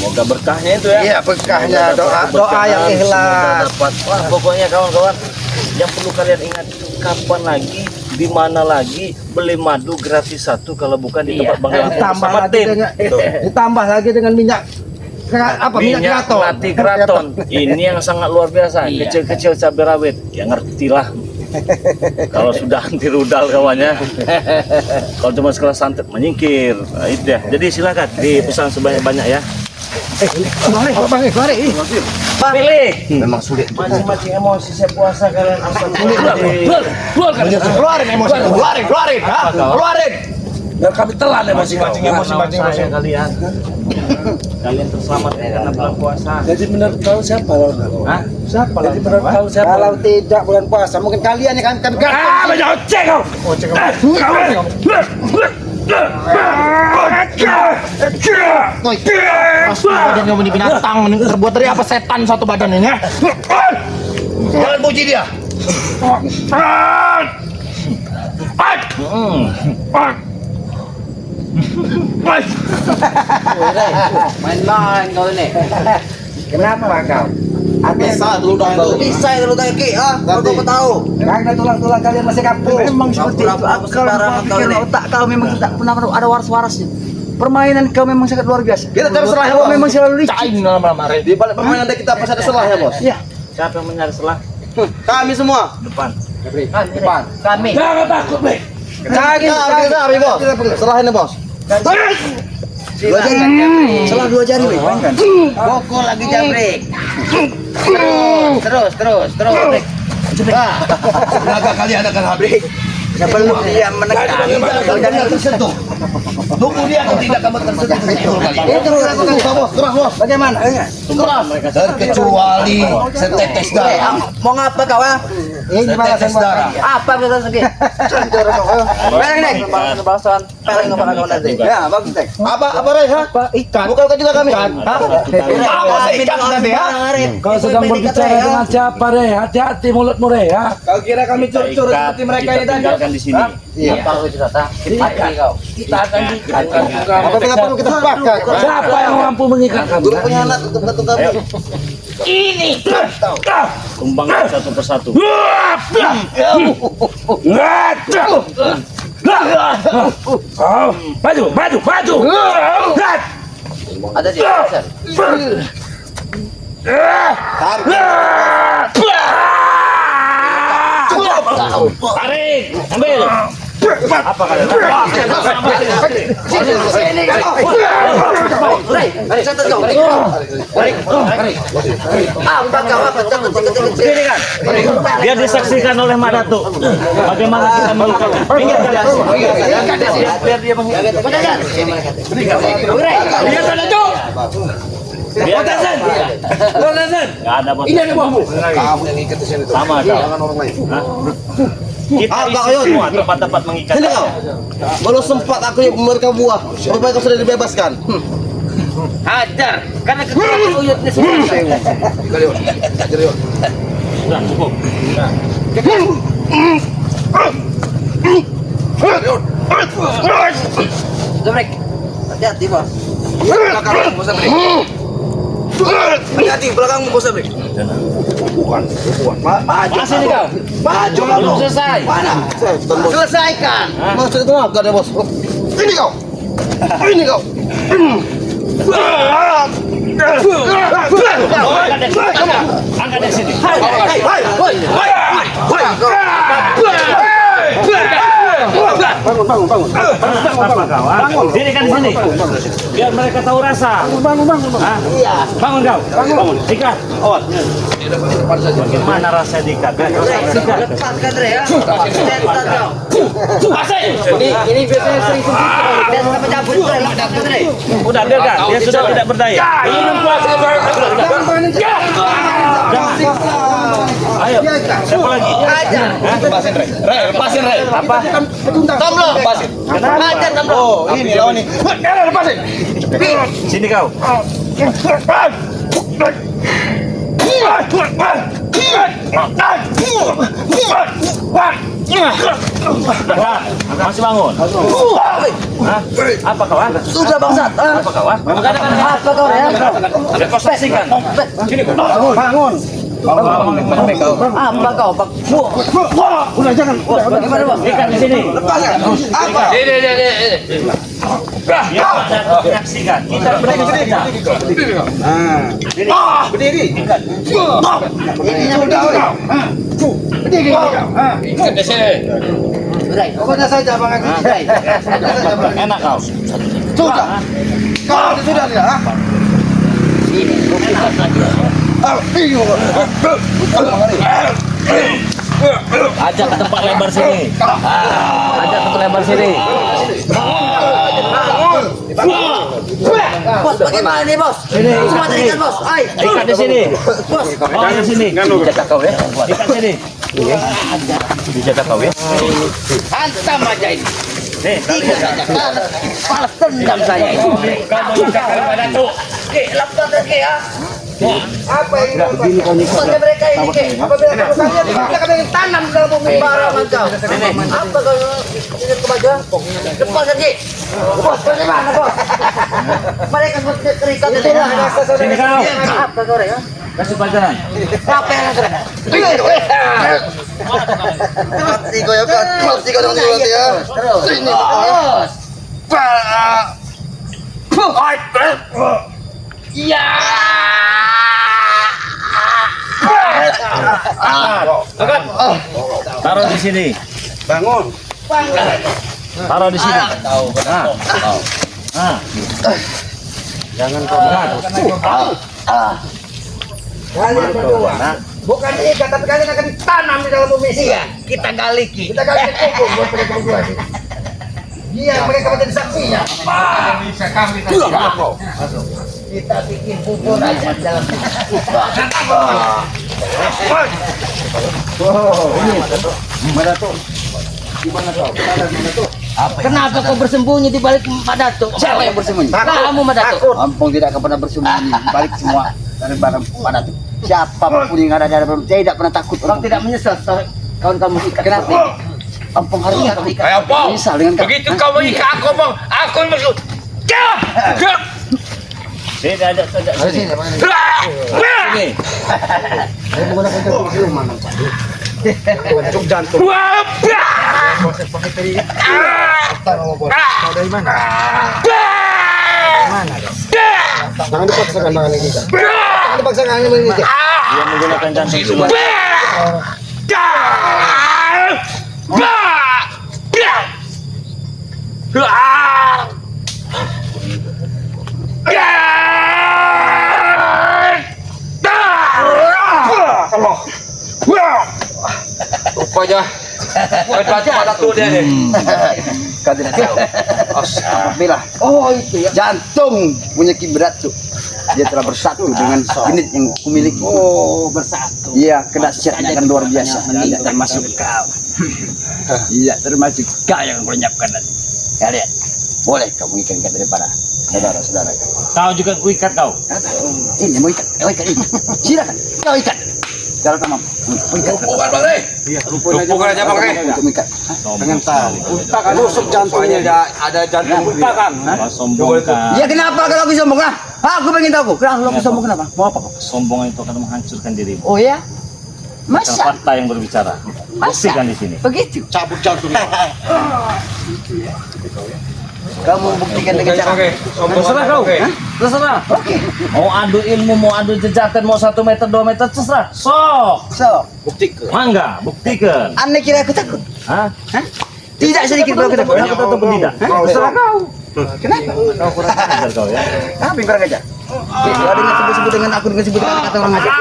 Semoga berkahnya itu ya. Iya, berkahnya, doa Berkah, yang semoga ikhlas. dapat. Wah, pokoknya kawan-kawan, yang perlu kalian ingat itu kapan lagi, di mana lagi beli madu gratis satu kalau bukan di tempat Bang Lampung Ditambah bersama lagi tim. dengan Tuh. ditambah lagi dengan minyak minyak keraton. Mati keraton. Ini yang sangat luar biasa. Kecil-kecil cabai rawit. Ya ngertilah. Kalau sudah anti rudal kawannya. Kalau cuma sekelas santet menyingkir. Nah, itu ya. Jadi silakan dipesan sebanyak-banyak ya. Mari. Pilih. Memang sulit. Macam-macam emosi saya puasa kalian asal Keluarin emosi, keluarin. Keluarin. Biar kami telan emosi kalian. Kalian terselamatkan karena bulan puasa. Jadi menurut kau siapa lawan? Hah? Siapa? Jadi menurut kau siapa? Kalau tidak bulan puasa, mungkin kalian yang akan banyak ocek kau. badan kamu ini binatang, terbuat dari apa setan satu badan ini? Jangan puji dia. Main kau ini. Kenapa bang kau? Bisa itu ki kau tahu. Karena tulang-tulang kalian masih kampung. Memang seperti itu. Aku sembarangan kau ini. Otak kau memang tidak pernah ada waras-warasnya. Permainan kau memang sangat luar biasa. Kita cari selah Kau memang selalu licik. Cain malam-malam hari. Di balik permainan kita pasti ada selah ya bos. Iya. Siapa yang mencari selah? Kami semua. Depan. Depan. Kami. Jangan takut, Bek. Cari bos. Selah ini bos. Dua jari. Salah dua jari, Bek. Pukul lagi jambrik. Terus. Tenaga kalian akan habis. Sebelum dia menekan. Jangan tersentuh. Tunggu dia tidak akan tersentuh kali. Keras bos. Bagaimana? Keras. Terkecuali setetes darah. Mau ngapa kau ah? Ini balasan darah. Apa bisa segi? Peleng nih. Balasan peleng apa kau nanti? Ya, bagus deh. Apa Rey? Ikan. Bukan juga kami. Apa ikan tadi ya? Kau sedang berbicara dengan siapa, Re? Hati-hati mulutmu, Re, ya. Kau kira kami curut seperti mereka ini tadi? Tinggalkan di sini. Iya. Apa kau cerita? Kita akan diikat. Apa kita perlu kita sepakat? Siapa yang mampu mengikat kami? Guru pengkhianat untuk kami. Tumbang satu persatu. Maju. Ada di pasar. Tarik, ambil. Apa kalian? Biar disaksikan oleh Mak Datuk. Bagaimana kita melakukannya? Minggir kalian. Biar dia mengingat. Gak ada bos. Ini ada buahmu. Kamu yang ikat di sini tuh. Sama kau. Jangan orang lain. Kita isi semua tempat-tempat mengikat. Sini kau. Belum sempat aku yang mereka buah. Rupanya kau sudah dibebaskan. Hajar. Karena kekuatan uyutnya semua. Sudah cukup. Jomrek. Hati-hati, Bos. Hati-hati belakangmu, Bos Jomrek. Bukan. Masih nih kau. Maju Belum selesai. Mana? Selesaikan. Maksud itu apa ada bos? Ini kau. Angkat dari sini. Bangun. Apa kawan? Dirikan di sini. Biar mereka tahu rasa. Bangun. Iya. Bangun kau. Bangun. Ikat. Awas. Bagaimana rasa diikat? Lepaskan, Re, ya. Lepaskan kau. Ini biasanya sering sensitif. Dan sampai cabut, Re. Lepaskan, Re. Udah biarkan. Dia sudah tidak berdaya. Ayo. Siapa lagi? Ajar. Lepasin Rey. Apa? Tomlo. Lepasin. Ajar, Tomlo. Oh, ini lawan nih. Lepasin. Sini kau. Masih bangun? Hah? Apa kau? Sudah bangsat. Apa kau? Apa kau ya? Ada kau saksikan. Sini kau. Bangun. Apa kau? Udah jangan. Bagaimana bos? Ikan di sini. Apa? Ya, saksikan. Kita berdiri. Berdiri. Ini udah. Berdiri. Ikan di sini. Pokoknya saja Bang Agus. Enak kau. Sudah. Kau sudah ya? Ajak ke tempat lebar sini. Ajak ke tempat lebar sini. Bos, bagaimana nih bos? Semua tadi ikan bos. Ay, Ikan di sini. bos. Oh, di sini. Dijaga kau ya. Ikan sini. Dijaga kau ya. Hantam aja ini. Nih, Balas dendam saya ini. kau pada tuh. Lepas lagi ya. Apa ini? Bosnya mereka ini ke? Apabila kamu kalian mereka ingin tanam dalam bumi barang macam. Apa kau ini kebaca? Lepas lagi. Bos, bagaimana bos? Mereka seperti terikat itu lah. Sini kau. Apa kau ya? Kasih pelajaran. Apa yang ada? Mati kau ya kan? Mati kau dong nanti ya. Sini. Bos. Ya. Taruh di sini. Bangun. Taruh di sini. Nah. Nah. Jangan kau berat. Kalian berdua. Bukan ikan, tapi kalian akan tanam di dalam bumi sih ya. Kita gali ki. Kita gali kubur buat mereka berdua sih. Dia mereka menjadi saksinya. Kita bikin bubur aja di dalam. Mana tuh? Gimana kau? Kenapa kau bersembunyi di balik Pak Datuk? Siapa yang bersembunyi? Kamu Pak Datuk. Ampun tidak akan pernah bersembunyi balik semua dari barang pada tuh. Siapapun yang ada di dalam tidak pernah takut. Orang tidak menyesal setelah kawan-kamu ikat. Kenapa? Ampun hari ini kau ikat. Ayo, Pong. Menyesal dengan kau. Begitu kau mengikat aku, Bang. Aku yang masuk. Sini ajak sini. Sini. Untuk jantung. Dari mana? Jangan dipaksakan tangan ini. Jangan dipaksakan ini. Dia menggunakan jantung semua. Rupanya pada tuh dia nih. Kau tidak tahu. Apabila jantung punya kibrat tuh, dia telah bersatu dengan genit yang kumiliki. Oh, bersatu. Iya, kedahsyatnya kan luar biasa. Tidak termasuk kau. Iya, termasuk kau yang menyiapkan nanti. Kalian, boleh kamu ikan-ikan daripada saudara-saudara. Kau juga kuikat kau. Ini mau ikan, kau ikan ini. Silakan, kau ikan. Cara tamam. Ikan. Bukan, Bang Rey. Bukan aja, Bang Rey. Untuk ikan. Sombong sekali. Kan rusuk jantungnya. Ada jantung buta kan. Kau sombong kan. Ya kenapa kalau aku sombong? Aku pengen tahu. Kenapa aku sombong kenapa? Mau apa kau? Kesombongan itu akan menghancurkan dirimu. Oh ya? Bukan Masa? fakta yang berbicara. Buktikan di sini. Begitu. Cabut jantungnya. Kamu buktikan dengan cara. Terserah kau. Terserah. Oke. Mau adu ilmu, mau adu jejatan, mau 1 meter, 2 meter, terserah. Sok. So, Buktikan. Mangga, buktikan. Anda kira aku takut? Hah? Tidak sedikit pun aku takut. Takut ataupun tidak? Terserah kau. Kenapa? Kau kurang ajar kau ya. Apa yang kurang ajar? Kau dengan sebut-sebut dengan aku dengan sebut kata orang ajar.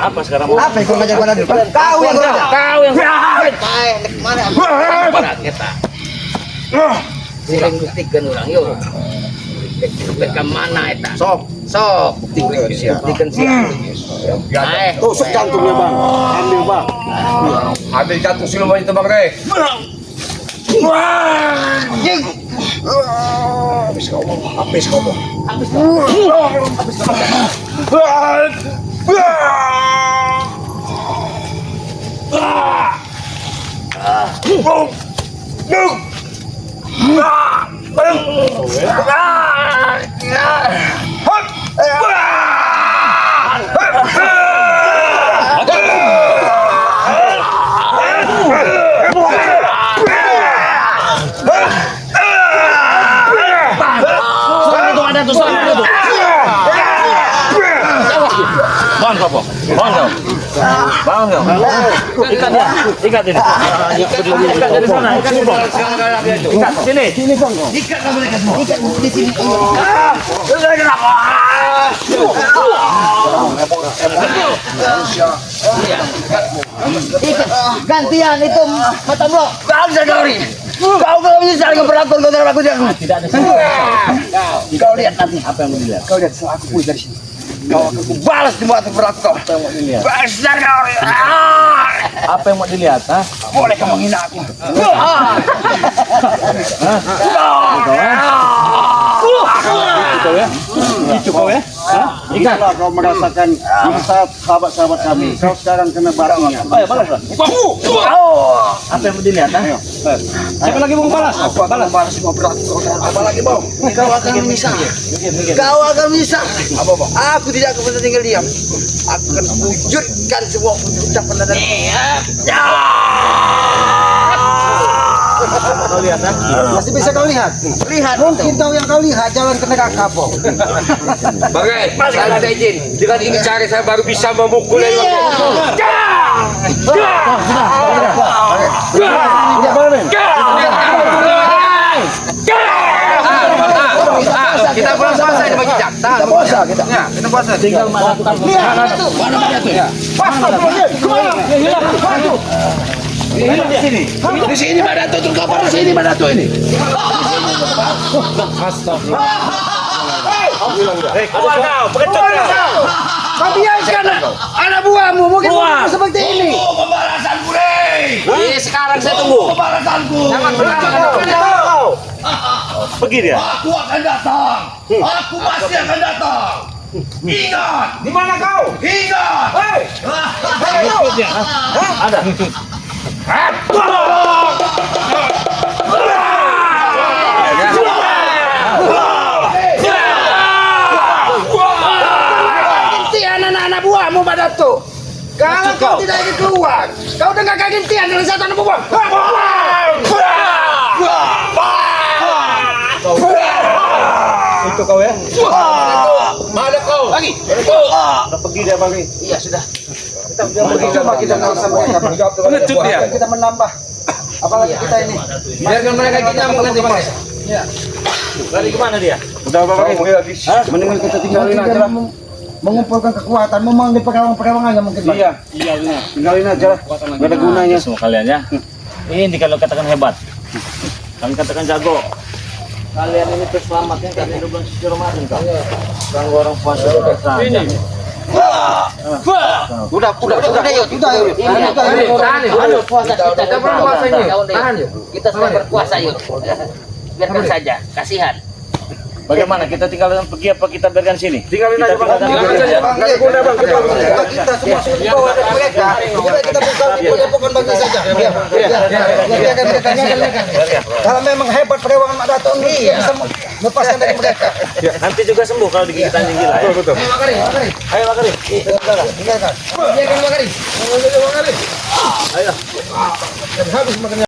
Apa sekarang? Apa yang kurang ajar pada depan? Kau yang kurang ajar. Kau yang Mana kita? Sering buktikan orang yuk. Buktikan mana eta? Sok. Sok. Buktikan siapa? Tusuk jantungnya bang. Ambil bang. Ambil jantung siluman itu, Bang Rey. Habis kau. Bangun kau, Pok. Bangun kau. Bangun kau. Ikat dia. Ikat ini. Ikat dari sana. Ikat ini, Pok. Ikat sini. Sini, Pok. Ikatlah mereka semua. Ikat di sini. Gantian itu mata blok. Bangsa kau ini. Kau kalau menyesal dengan perlakuan kau terhadap aku jangan. Tidak ada. Kau lihat nanti. Apa yang mau dilihat? Kau lihat setelah aku pulih dari sini. Kau akan kubalas semua atas perlakuan kau. Apa yang mau dilihat? Bangsa kau ini. Apa yang mau dilihat? Hah? Boleh kau menghina aku. Kau ya? Itu kau ya? Ikat. Itulah kau merasakan hisab sahabat-sahabat kami. Kau sekarang kena balasnya. Ayo balas lah. Apa yang mau dilihat? Hah? Siapa lagi mau balas? Balas semua perlakuan kau. Apa lagi bang? Kau akan menyesal. Kau akan menyesal. Apa bang? Aku tidak akan pernah tinggal diam. Aku akan wujudkan semua ucapan dan Kau lihat, ha? Masih bisa kau lihat. lihat Mungkin tahu yang kau lihat jalan ke negara kapok. Bang Rey, saya minta izin. Dengan ini cara saya baru bisa memukul yang kita pulang puasa ini bagi jak. Kita puasa kita. Ya, kita puasa. Tinggal mana tukang lihat itu. Mana itu ya? Hilang di sini. Di sini mana tuh kapal di sini mana tuh ini? Kau biarkan anak buahmu mungkin seperti ini. Pembalasan Bre. Sekarang saya tunggu. Pembalasanku. Jangan berlama. Pergi dia. Aku akan datang. Aku pasti akan datang. Ingat. Di mana kau? Ingat. Hei, Ikutnya. Ada. Anak-anak buahmu pada tuh. Kalau kau tidak ingin keluar, kau dengar gantian dari satu anak buah. Itu kau ya? mana kau? Lagi. Udah pergi dia Bang Ri. Iya sudah. Coba kita nggak usah mereka. Bang. Pengecut dia. Kita menambah. Apalagi kita ini. Biarkan mereka kita nanti Bang Rey. Lari kemana dia? Udah Bang Ri. Mendingan kita tinggalin aja lah. Mengumpulkan kekuatan, memanggil pegawai-pegawai aja mungkin. Bang. Iya benar. Tinggalin aja lah. Gak ada gunanya. Semua kalian ya. Ini kalau katakan hebat. Kami katakan jago. Kalian ini terselamatkan karena hidup bulan suci Ramadan kau. Ganggu orang puasa ini. Udah yuk. Ayo, Puasa kita berpuasa ini. Tahan yuk. Kita sedang berpuasa yuk. Biarkan saja, kasihan. Bagaimana kita tinggalkan pergi apa kita biarkan sini? Tinggalin aja Bang. Tinggalkan Tinggalin aja Bang. Nggak ada guna Bang. Kita semua sudah di bawah dari mereka. Coba kita buka penyepokan bagi saja. Biarkan mereka. Kalau memang hebat pegawai Mak Dato ini bisa lepaskan dari mereka. Nanti juga sembuh kalau digigit anjing gila ya. Betul. Ayo Makari. Tinggalkan. Biarkan Bakari. Habis makan